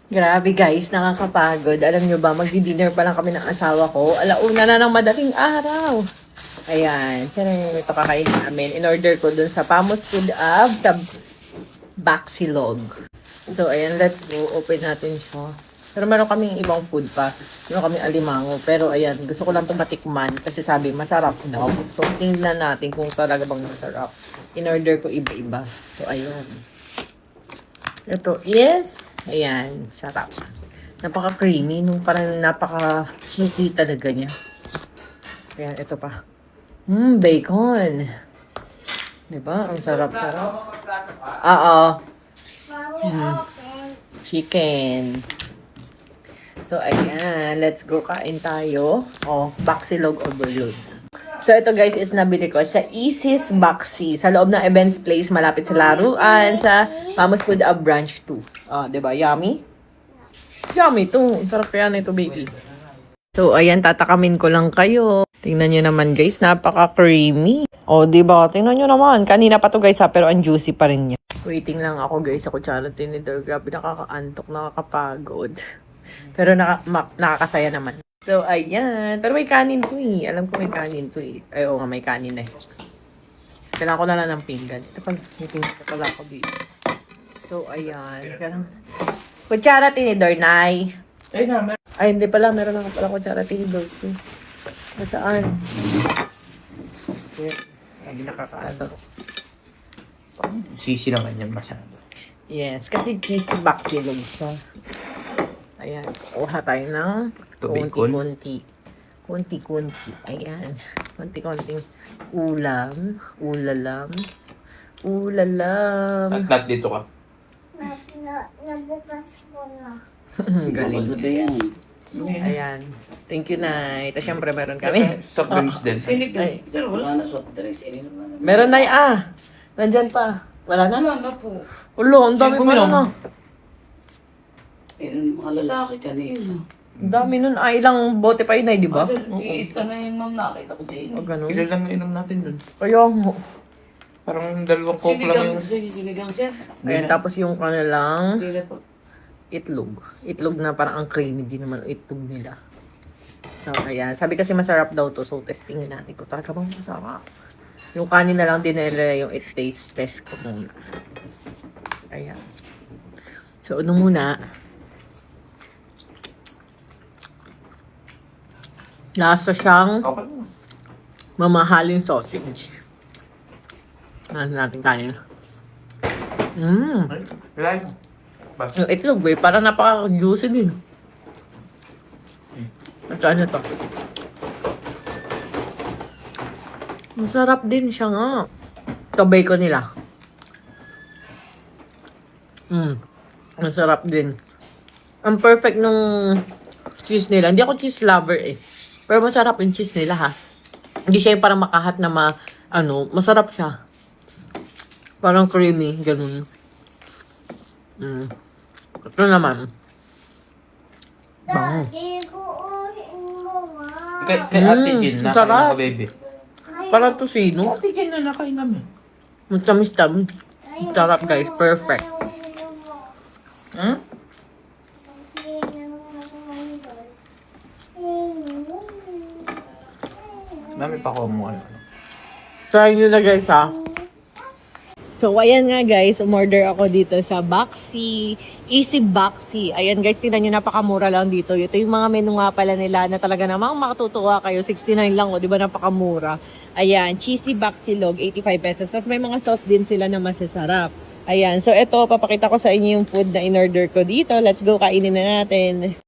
Grabe guys, nakakapagod. Alam nyo ba, magdi-dinner pa lang kami ng asawa ko. Alauna na ng madaling araw. Ayan, siya na ito kakain namin. In-order ko dun sa Pamos Food Hub sa Baxilog. So, ayan, let's go. Open natin siya. Pero meron kaming ibang food pa. Meron kaming alimango. Pero ayan, gusto ko lang itong matikman kasi sabi, masarap daw. So, tingnan natin kung talaga bang masarap. In-order ko iba-iba. So, ayan. Ito is, ayan, sarap. Napaka-creamy, nung parang napaka-cheesy talaga niya. Ayan, ito pa. Bacon. Diba? Ang sarap-sarap. Oo. Chicken. So, ayan. Let's go kain tayo. Baxilog overload. So, ito guys is nabili ko sa Isis Baxi. Sa loob ng events place, malapit sa laruan, sa Mama's Food Hub Branch 2. Diba? Yummy? Yummy to. Sarap yan ito, baby. So, ayan, tatakamin ko lang kayo. Tingnan nyo naman guys, napaka-creamy. Diba? Tingnan nyo naman. Kanina pa to guys pero ang juicy pa rin niya. Waiting lang ako guys sa kutsara tinidor. Grabe, nakakaantok, nakakapagod. Pero nakakasaya naman. So, ayan. Pero may kanin to eh. Alam ko may kanin to eh. Ay, oo nga, may kanin na eh. Kailangan ko na lang ng pinggan. Ito pala, may pinggan pala ako dito. So, ayan. Kutsara tinidor, Nay. Ay, hindi pala. Meron ako pala kutsara tinidor. Nasaan? Ayan. Ay, nakakaano. Sisi naman yan masyado. Yes, kasi cheesy Baxilog siya. Ayan. Kuha tayo ng konti-konti. Konti-konti. Ayan. Konti-konting ulam. Ulalam. Ulalam. At dito ka. Nabukas ko na. Galing. Ayan. Thank you, Nay. Tapos syempre meron kami. Soft drinks din. Ay. Sir, wala na soft drinks. Naman. Meron, Nay. Nandyan pa. Wala na? Wala na po. Ulo, ang dami pa na. Mga lalaki kanina. Ang dami nun. Ilang bote pa yun, Nay, di ba? Sir, iista na yung ma'am nakita ko din. O, ganun. Ilan lang inom natin dun? Kaya mo. Parang dalawang coke lang yung... Sinigang, sir. Ayan, tapos yung kanilang Hindi na po. itlog. Itlog na parang ang creamy din naman ang itlog nila. So, ayan. Sabi kasi masarap daw to. So, testingin natin kung talaga bang masarap. Yung kanin na lang din nila yung taste test ko muna. Ayan. So, ano muna? Lasa siyang Okay. mamahaling sausage. Ano natin kanin? Live. Yung itlog, eh, parang napaka-juicy din. At saan na to? Masarap din siya nga. Ito bacon nila. Masarap din. Ang perfect nung cheese nila. Hindi ako cheese lover eh. Pero masarap yung cheese nila ha. Hindi siya yung parang makahat na masarap siya. Parang creamy, ganun. Ito naman. Bango. Daddy, kuuhin mo nga. Kay Ate Jean, sarap. nakain ka, baby. Parang tosino. Ate Jean na nakain namin. Ang tamis-tamis. Sarap guys, perfect. Mami pa ko mo ano. Try nyo na guys ha. So, ayan nga guys, umorder ako dito sa Baxi, Easy Baxi. Ayan guys, tingnan nyo, napakamura lang dito. Ito yung mga menu nga pala nila na talaga namang makatutuwa kayo. 69 lang o, di ba napakamura? Ayan, cheesy Baxilog, 85 pesos. Tapos may mga sauce din sila na masasarap. Ayan, so ito, papakita ko sa inyo yung food na in-order ko dito. Let's go, kainin na natin.